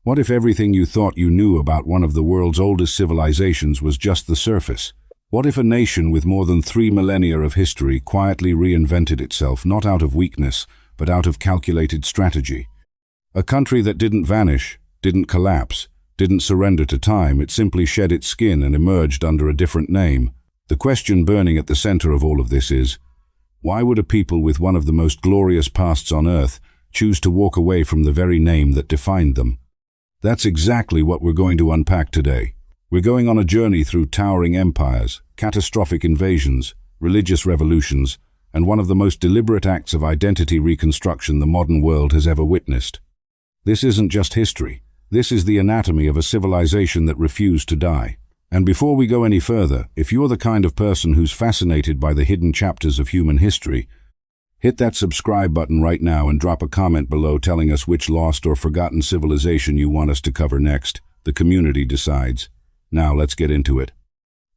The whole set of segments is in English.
What if everything you thought you knew about one of the world's oldest civilizations was just the surface? What if a nation with more than 3 millennia of history quietly reinvented itself, not out of weakness, but out of calculated strategy? A country that didn't vanish, didn't collapse, didn't surrender to time, it simply shed its skin and emerged under a different name. The question burning at the center of all of this is, why would a people with one of the most glorious pasts on earth choose to walk away from the very name that defined them? That's exactly what we're going to unpack today. We're going on a journey through towering empires, catastrophic invasions, religious revolutions, and one of the most deliberate acts of identity reconstruction the modern world has ever witnessed. This isn't just history. This is the anatomy of a civilization that refused to die. And before we go any further, if you're the kind of person who's fascinated by the hidden chapters of human history, hit that subscribe button right now and drop a comment below telling us which lost or forgotten civilization you want us to cover next. The community decides. Now let's get into it.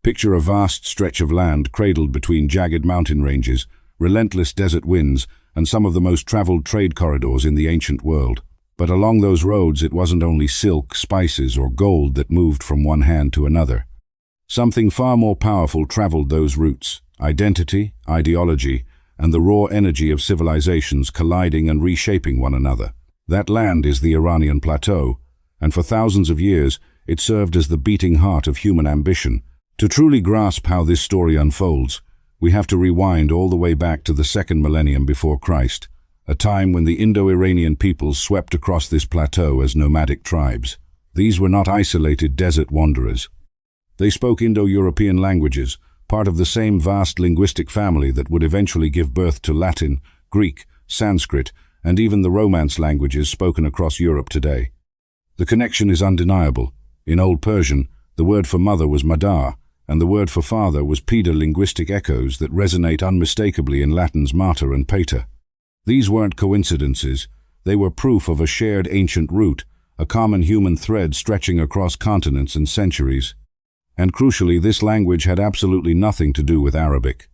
Picture a vast stretch of land cradled between jagged mountain ranges, relentless desert winds, and some of the most traveled trade corridors in the ancient world. But along those roads, it wasn't only silk, spices, or gold that moved from one hand to another. Something far more powerful traveled those routes: identity, ideology, and the raw energy of civilizations colliding and reshaping one another. That land is the Iranian Plateau, and for thousands of years, it served as the beating heart of human ambition. To truly grasp how this story unfolds, we have to rewind all the way back to the second millennium before Christ, a time when the Indo-Iranian peoples swept across this plateau as nomadic tribes. These were not isolated desert wanderers. They spoke Indo-European languages, part of the same vast linguistic family that would eventually give birth to Latin, Greek, Sanskrit, and even the Romance languages spoken across Europe today. The connection is undeniable. In Old Persian, the word for mother was madar, and the word for father was pida, linguistic echoes that resonate unmistakably in Latin's mater and pater. These weren't coincidences. They were proof of a shared ancient root, a common human thread stretching across continents and centuries. And crucially, this language had absolutely nothing to do with Arabic.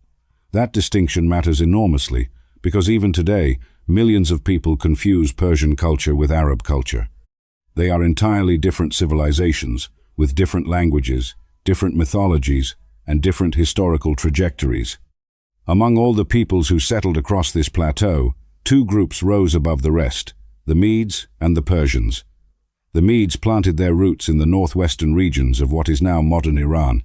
That distinction matters enormously, because even today, millions of people confuse Persian culture with Arab culture. They are entirely different civilizations, with different languages, different mythologies, and different historical trajectories. Among all the peoples who settled across this plateau, two groups rose above the rest: the Medes and the Persians. The Medes planted their roots in the northwestern regions of what is now modern Iran.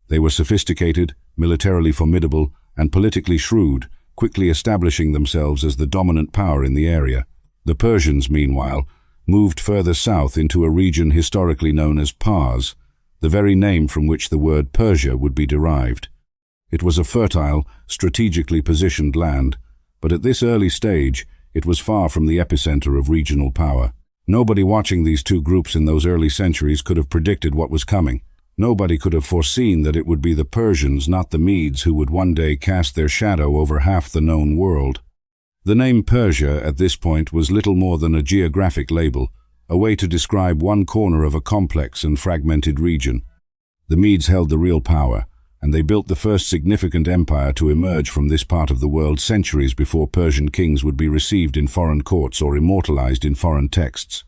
They were sophisticated, militarily formidable, and politically shrewd, quickly establishing themselves as the dominant power in the area. The Persians, meanwhile, moved further south into a region historically known as Pars, the very name from which the word Persia would be derived. It was a fertile, strategically positioned land, but at this early stage, it was far from the epicenter of regional power. Nobody watching these two groups in those early centuries could have predicted what was coming. Nobody could have foreseen that it would be the Persians, not the Medes, who would one day cast their shadow over half the known world. The name Persia at this point was little more than a geographic label, a way to describe one corner of a complex and fragmented region. The Medes held the real power, and they built the first significant empire to emerge from this part of the world centuries before Persian kings would be received in foreign courts or immortalized in foreign texts.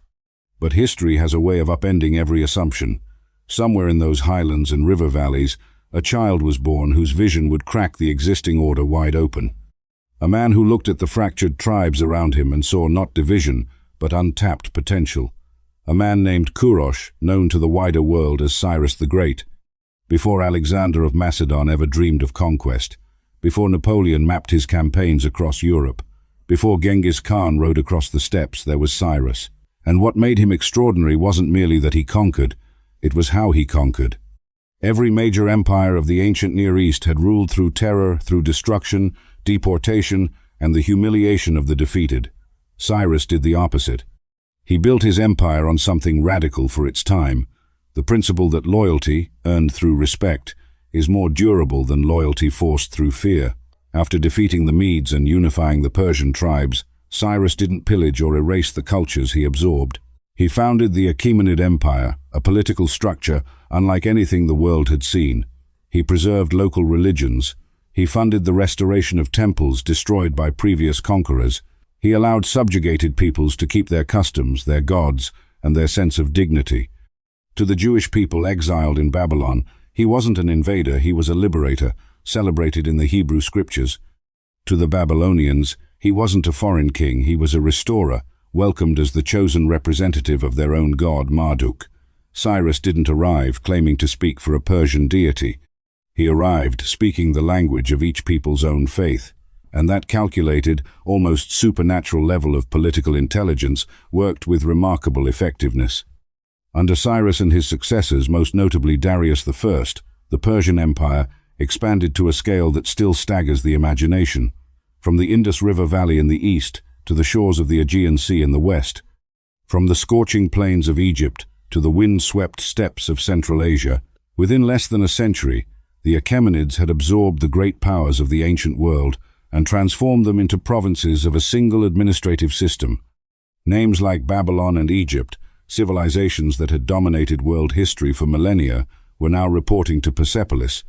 But history has a way of upending every assumption. Somewhere in those highlands and river valleys, a child was born whose vision would crack the existing order wide open. A man who looked at the fractured tribes around him and saw not division, but untapped potential. A man named Kurosh, known to the wider world as Cyrus the Great. Before Alexander of Macedon ever dreamed of conquest, before Napoleon mapped his campaigns across Europe, before Genghis Khan rode across the steppes, there was Cyrus. And what made him extraordinary wasn't merely that he conquered, it was how he conquered. Every major empire of the ancient Near East had ruled through terror, through destruction, deportation, and the humiliation of the defeated. Cyrus did the opposite. He built his empire on something radical for its time, the principle that loyalty, earned through respect, is more durable than loyalty forced through fear. After defeating the Medes and unifying the Persian tribes, Cyrus didn't pillage or erase the cultures he absorbed. He founded the Achaemenid Empire, a political structure unlike anything the world had seen. He preserved local religions. He funded the restoration of temples destroyed by previous conquerors. He allowed subjugated peoples to keep their customs, their gods, and their sense of dignity. To the Jewish people exiled in Babylon, he wasn't an invader, he was a liberator, celebrated in the Hebrew scriptures. To the Babylonians, he wasn't a foreign king, he was a restorer, welcomed as the chosen representative of their own god Marduk. Cyrus didn't arrive claiming to speak for a Persian deity. He arrived speaking the language of each people's own faith, and that calculated, almost supernatural level of political intelligence worked with remarkable effectiveness. Under Cyrus and his successors, most notably Darius I, the Persian Empire expanded to a scale that still staggers the imagination. From the Indus River Valley in the east to the shores of the Aegean Sea in the west, from the scorching plains of Egypt to the wind-swept steppes of Central Asia, within less than a century, the Achaemenids had absorbed the great powers of the ancient world and transformed them into provinces of a single administrative system. Names like Babylon and Egypt, civilizations that had dominated world history for millennia, were now reporting to Persepolis.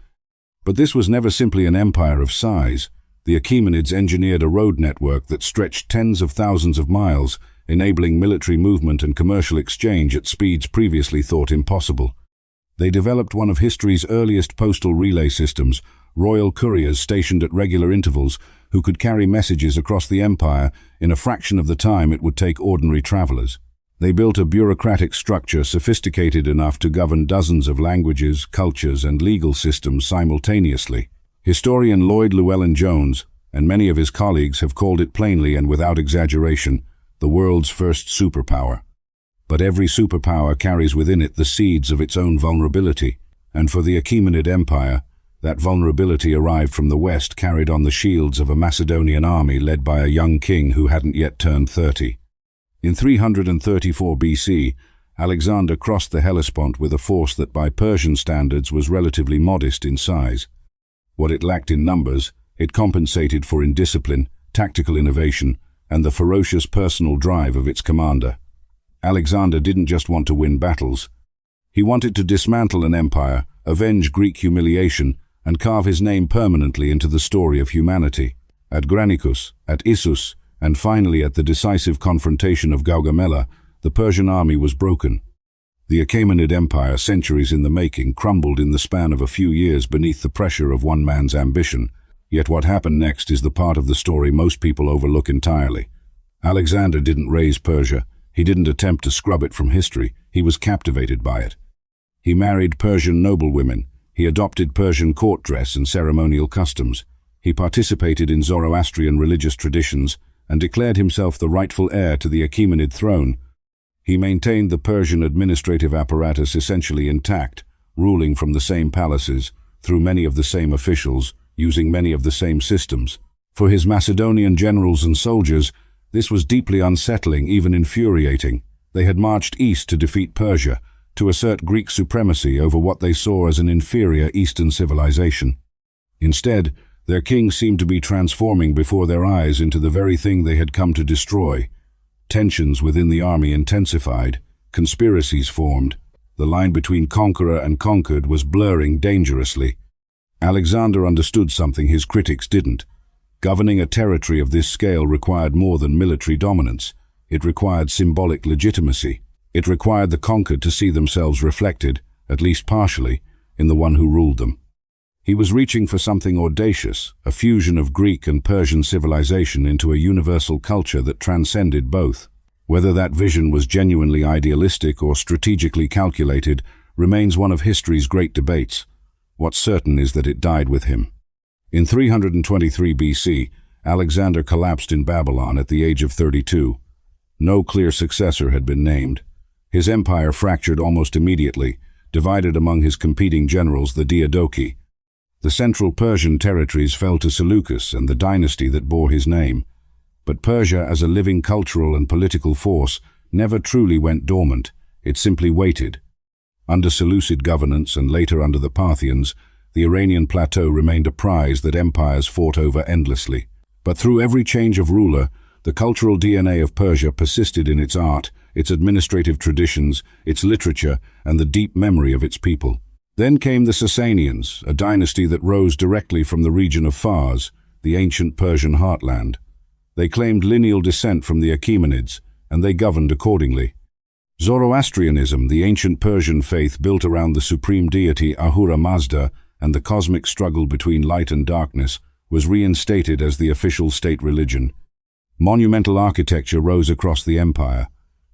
But this was never simply an empire of size. The Achaemenids engineered a road network that stretched tens of thousands of miles, enabling military movement and commercial exchange at speeds previously thought impossible. They developed one of history's earliest postal relay systems, royal couriers stationed at regular intervals who could carry messages across the empire in a fraction of the time it would take ordinary travelers. They built a bureaucratic structure sophisticated enough to govern dozens of languages, cultures, and legal systems simultaneously. Historian Lloyd Llewellyn-Jones and many of his colleagues have called it plainly and without exaggeration the world's first superpower. But every superpower carries within it the seeds of its own vulnerability, and for the Achaemenid Empire, that vulnerability arrived from the west, carried on the shields of a Macedonian army led by a young king who hadn't yet turned 30. In 334 BC, Alexander crossed the Hellespont with a force that by Persian standards was relatively modest in size. What it lacked in numbers, it compensated for in discipline, tactical innovation, and the ferocious personal drive of its commander. Alexander didn't just want to win battles. He wanted to dismantle an empire, avenge Greek humiliation, and carve his name permanently into the story of humanity. At Granicus, at Issus, and finally at the decisive confrontation of Gaugamela, the Persian army was broken. The Achaemenid Empire, centuries in the making, crumbled in the span of a few years beneath the pressure of one man's ambition. Yet what happened next is the part of the story most people overlook entirely. Alexander didn't raise Persia. He didn't attempt to scrub it from history. He was captivated by it. He married Persian noblewomen. He adopted Persian court dress and ceremonial customs. He participated in Zoroastrian religious traditions and declared himself the rightful heir to the Achaemenid throne. He maintained the Persian administrative apparatus essentially intact, ruling from the same palaces, through many of the same officials, using many of the same systems. For his Macedonian generals and soldiers, this was deeply unsettling, even infuriating. They had marched east to defeat Persia, to assert Greek supremacy over what they saw as an inferior Eastern civilization. Instead, their king seemed to be transforming before their eyes into the very thing they had come to destroy. Tensions within the army intensified, conspiracies formed. The line between conqueror and conquered was blurring dangerously. Alexander understood something his critics didn't. Governing a territory of this scale required more than military dominance. It required symbolic legitimacy. It required the conquered to see themselves reflected, at least partially, in the one who ruled them. He was reaching for something audacious, a fusion of Greek and Persian civilization into a universal culture that transcended both. Whether that vision was genuinely idealistic or strategically calculated remains one of history's great debates. What's certain is that it died with him. In 323 BC, Alexander collapsed in Babylon at the age of 32. No clear successor had been named. His empire fractured almost immediately, divided among his competing generals, the Diadochi. The central Persian territories fell to Seleucus and the dynasty that bore his name. But Persia, as a living cultural and political force, never truly went dormant. It simply waited. Under Seleucid governance and later under the Parthians, the Iranian plateau remained a prize that empires fought over endlessly. But through every change of ruler, the cultural DNA of Persia persisted in its art, its administrative traditions, its literature, and the deep memory of its people. Then came the Sasanians, a dynasty that rose directly from the region of Fars, the ancient Persian heartland. They claimed lineal descent from the Achaemenids, and they governed accordingly. Zoroastrianism, the ancient Persian faith built around the supreme deity Ahura Mazda and the cosmic struggle between light and darkness, was reinstated as the official state religion. Monumental architecture rose across the empire.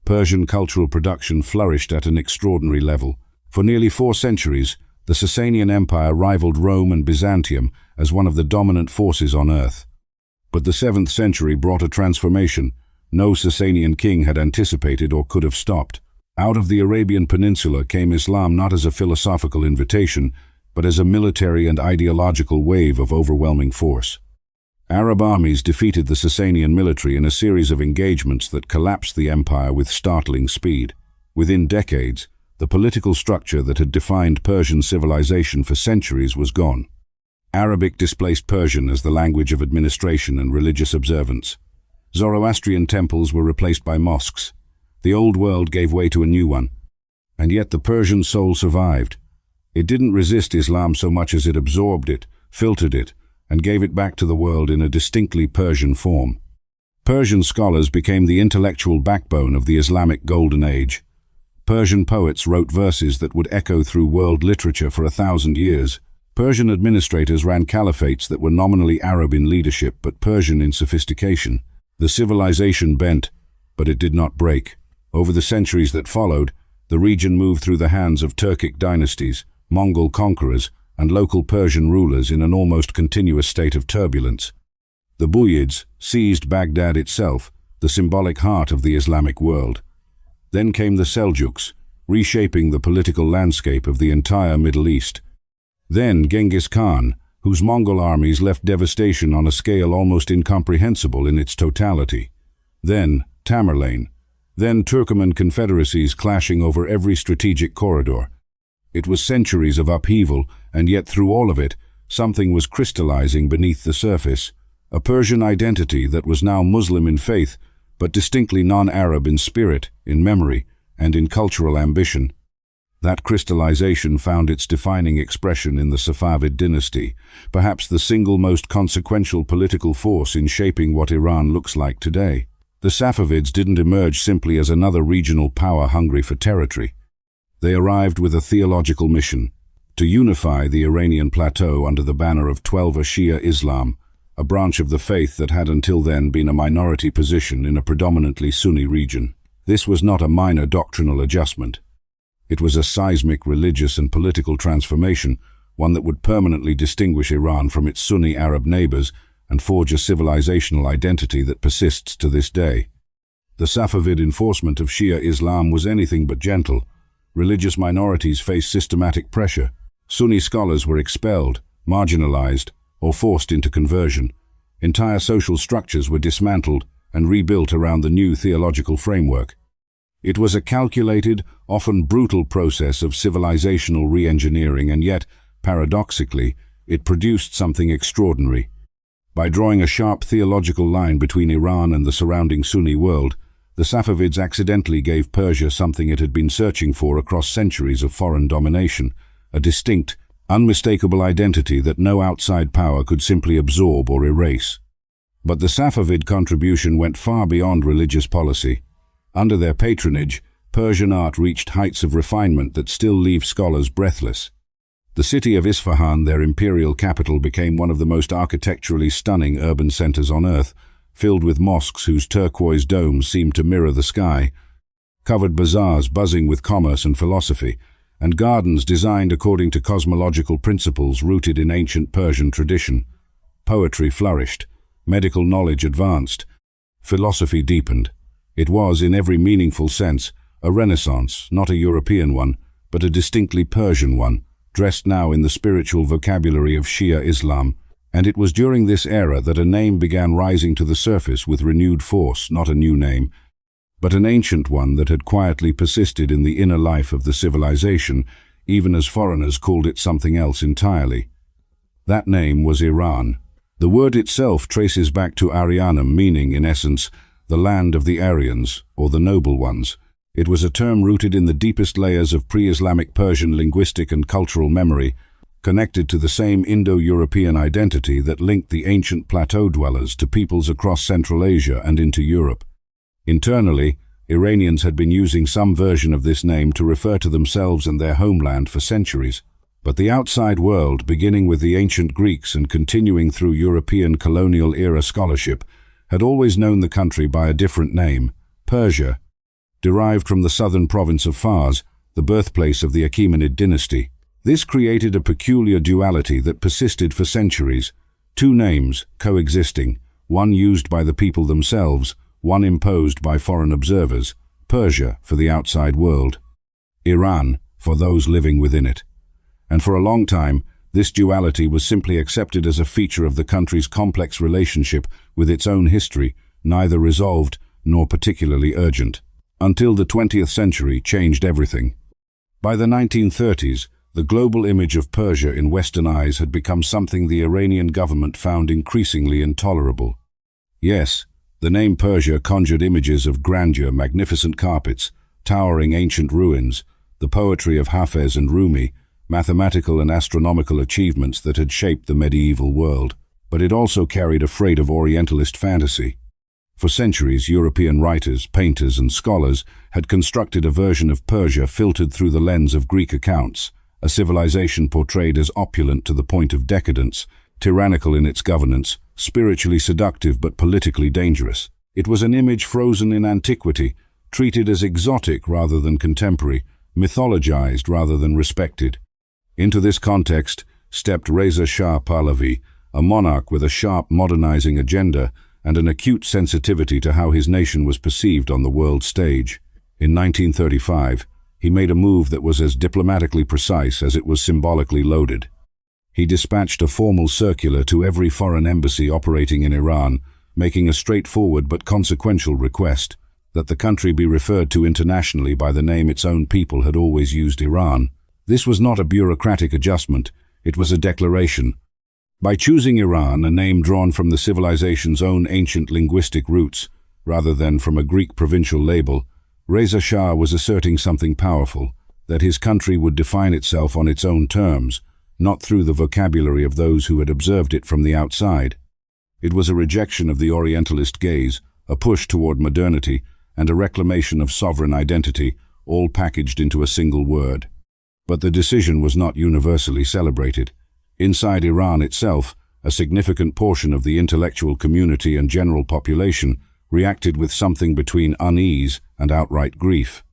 Persian cultural production flourished at an extraordinary level. For nearly 4 centuries, the Sasanian Empire rivaled Rome and Byzantium as one of the dominant forces on earth. But the 7th century brought a transformation no Sasanian king had anticipated or could have stopped. Out of the Arabian Peninsula came Islam not as a philosophical invitation, but as a military and ideological wave of overwhelming force. Arab armies defeated the Sasanian military in a series of engagements that collapsed the empire with startling speed. Within decades, the political structure that had defined Persian civilization for centuries was gone. Arabic displaced Persian as the language of administration and religious observance. Zoroastrian temples were replaced by mosques. The old world gave way to a new one. And yet the Persian soul survived. It didn't resist Islam so much as it absorbed it, filtered it, and gave it back to the world in a distinctly Persian form. Persian scholars became the intellectual backbone of the Islamic Golden Age. Persian poets wrote verses that would echo through world literature for 1,000 years. Persian administrators ran caliphates that were nominally Arab in leadership but Persian in sophistication. The civilization bent, but it did not break. Over the centuries that followed, the region moved through the hands of Turkic dynasties, Mongol conquerors, and local Persian rulers in an almost continuous state of turbulence. The Buyids seized Baghdad itself, the symbolic heart of the Islamic world. Then came the Seljuks, reshaping the political landscape of the entire Middle East. Then Genghis Khan, whose Mongol armies left devastation on a scale almost incomprehensible in its totality. Then Tamerlane. Then Turkoman confederacies clashing over every strategic corridor. It was centuries of upheaval, and yet through all of it, something was crystallizing beneath the surface. A Persian identity that was now Muslim in faith, but distinctly non-Arab in spirit, in memory, and in cultural ambition. That crystallization found its defining expression in the Safavid dynasty, perhaps the single most consequential political force in shaping what Iran looks like today. The Safavids didn't emerge simply as another regional power hungry for territory. They arrived with a theological mission, to unify the Iranian plateau under the banner of Twelver Shia Islam, a branch of the faith that had until then been a minority position in a predominantly Sunni region. This was not a minor doctrinal adjustment. It was a seismic religious and political transformation, one that would permanently distinguish Iran from its Sunni Arab neighbors and forge a civilizational identity that persists to this day. The Safavid enforcement of Shia Islam was anything but gentle. Religious minorities faced systematic pressure. Sunni scholars were expelled, marginalized, or forced into conversion. Entire social structures were dismantled and rebuilt around the new theological framework. It was a calculated, often brutal process of civilizational re-engineering, and yet, paradoxically, it produced something extraordinary. By drawing a sharp theological line between Iran and the surrounding Sunni world, the Safavids accidentally gave Persia something it had been searching for across centuries of foreign domination, a distinct, unmistakable identity that no outside power could simply absorb or erase. But the Safavid contribution went far beyond religious policy. Under their patronage, Persian art reached heights of refinement that still leave scholars breathless. The city of Isfahan, their imperial capital, became one of the most architecturally stunning urban centers on earth, filled with mosques whose turquoise domes seemed to mirror the sky, covered bazaars buzzing with commerce and philosophy, and gardens designed according to cosmological principles rooted in ancient Persian tradition. Poetry flourished, medical knowledge advanced, philosophy deepened. It was, in every meaningful sense, a renaissance, not a European one, but a distinctly Persian one, dressed now in the spiritual vocabulary of Shia Islam. And it was during this era that a name began rising to the surface with renewed force, not a new name, but an ancient one that had quietly persisted in the inner life of the civilization, even as foreigners called it something else entirely. That name was Iran. The word itself traces back to Aryanum, meaning, in essence, the land of the Aryans, or the noble ones. It was a term rooted in the deepest layers of pre-Islamic Persian linguistic and cultural memory, connected to the same Indo-European identity that linked the ancient plateau dwellers to peoples across Central Asia and into Europe. Internally, Iranians had been using some version of this name to refer to themselves and their homeland for centuries. But the outside world, beginning with the ancient Greeks and continuing through European colonial-era scholarship, had always known the country by a different name, Persia, derived from the southern province of Fars, the birthplace of the Achaemenid dynasty. This created a peculiar duality that persisted for centuries. Two names coexisting, one used by the people themselves, one imposed by foreign observers, Persia for the outside world, Iran for those living within it. And for a long time, this duality was simply accepted as a feature of the country's complex relationship with its own history, neither resolved nor particularly urgent. Until the 20th century changed everything. By the 1930s, the global image of Persia in Western eyes had become something the Iranian government found increasingly intolerable. Yes, the name Persia conjured images of grandeur, magnificent carpets, towering ancient ruins, the poetry of Hafez and Rumi, mathematical and astronomical achievements that had shaped the medieval world. But it also carried a freight of Orientalist fantasy. For centuries, European writers, painters, and scholars had constructed a version of Persia filtered through the lens of Greek accounts, a civilization portrayed as opulent to the point of decadence, tyrannical in its governance, spiritually seductive but politically dangerous. It was an image frozen in antiquity, treated as exotic rather than contemporary, mythologized rather than respected. Into this context stepped Reza Shah Pahlavi, a monarch with a sharp modernizing agenda and an acute sensitivity to how his nation was perceived on the world stage. In 1935, he made a move that was as diplomatically precise as it was symbolically loaded. He dispatched a formal circular to every foreign embassy operating in Iran, making a straightforward but consequential request that the country be referred to internationally by the name its own people had always used, Iran. This was not a bureaucratic adjustment, it was a declaration. By choosing Iran, a name drawn from the civilization's own ancient linguistic roots, rather than from a Greek provincial label, Reza Shah was asserting something powerful, that his country would define itself on its own terms, not through the vocabulary of those who had observed it from the outside. It was a rejection of the Orientalist gaze, a push toward modernity, and a reclamation of sovereign identity, all packaged into a single word. But the decision was not universally celebrated. Inside Iran itself, a significant portion of the intellectual community and general population reacted with something between unease and outright grief.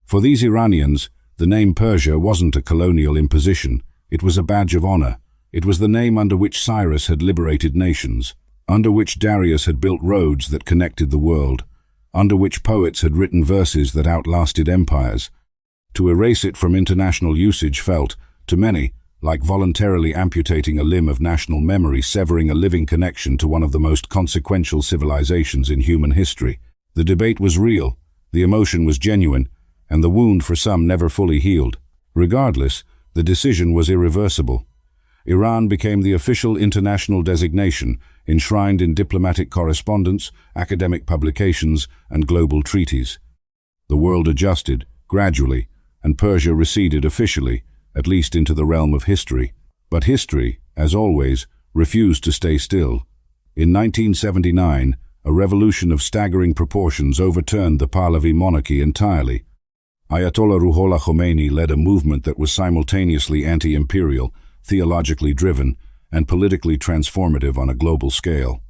For these Iranians, the name Persia wasn't a colonial imposition, it was a badge of honor. It was the name under which Cyrus had liberated nations, under which Darius had built roads that connected the world, under which poets had written verses that outlasted empires. To erase it from international usage felt, to many, like voluntarily amputating a limb of national memory, severing a living connection to one of the most consequential civilizations in human history. The debate was real, the emotion was genuine, and the wound for some never fully healed. Regardless, the decision was irreversible. Iran became the official international designation, enshrined in diplomatic correspondence, academic publications, and global treaties. The world adjusted, gradually, and Persia receded officially, at least into the realm of history. But history, as always, refused to stay still. In 1979, a revolution of staggering proportions overturned the Pahlavi monarchy entirely. Ayatollah Ruhollah Khomeini led a movement that was simultaneously anti-imperial, theologically driven, and politically transformative on a global scale.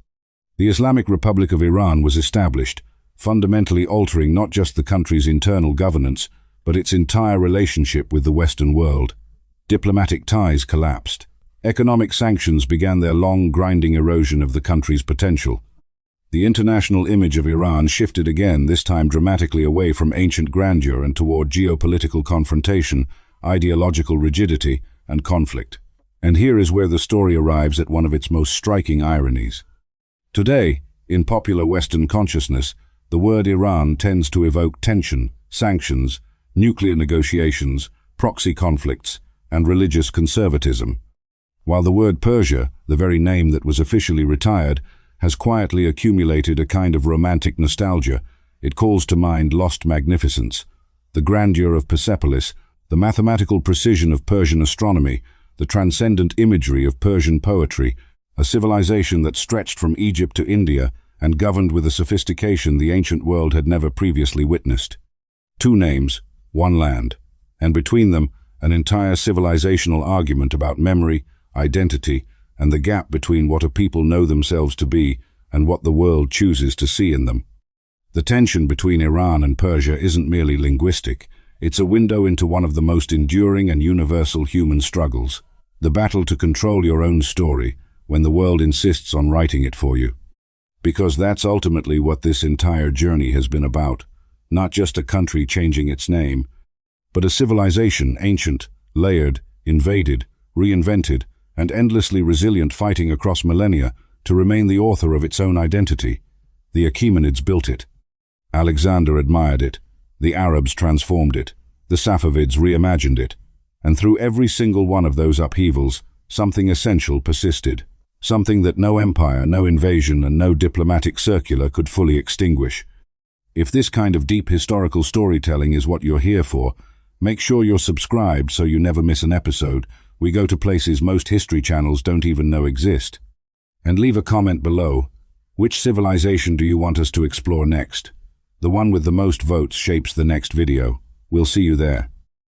The Islamic Republic of Iran was established, fundamentally altering not just the country's internal governance, but its entire relationship with the Western world. Diplomatic ties collapsed. Economic sanctions began their long, grinding erosion of the country's potential. The international image of Iran shifted again, this time dramatically away from ancient grandeur and toward geopolitical confrontation, ideological rigidity, and conflict. And here is where the story arrives at one of its most striking ironies. Today, in popular Western consciousness, the word Iran tends to evoke tension, sanctions, nuclear negotiations, proxy conflicts, and religious conservatism. While the word Persia, the very name that was officially retired, has quietly accumulated a kind of romantic nostalgia, it calls to mind lost magnificence, the grandeur of Persepolis, the mathematical precision of Persian astronomy, the transcendent imagery of Persian poetry, a civilization that stretched from Egypt to India and governed with a sophistication the ancient world had never previously witnessed. Two names, one land, and between them, an entire civilizational argument about memory, identity, and the gap between what a people know themselves to be and what the world chooses to see in them. The tension between Iran and Persia isn't merely linguistic, it's a window into one of the most enduring and universal human struggles, the battle to control your own story when the world insists on writing it for you. Because that's ultimately what this entire journey has been about, not just a country changing its name, but a civilization ancient, layered, invaded, reinvented, and endlessly resilient, fighting across millennia to remain the author of its own identity. The Achaemenids built it. Alexander admired it. The Arabs transformed it. The Safavids reimagined it. And through every single one of those upheavals, something essential persisted. Something that no empire, no invasion, and no diplomatic circular could fully extinguish. If this kind of deep historical storytelling is what you're here for, make sure you're subscribed so you never miss an episode. We go to places most history channels don't even know exist. And leave a comment below. Which civilization do you want us to explore next? The one with the most votes shapes the next video. We'll see you there.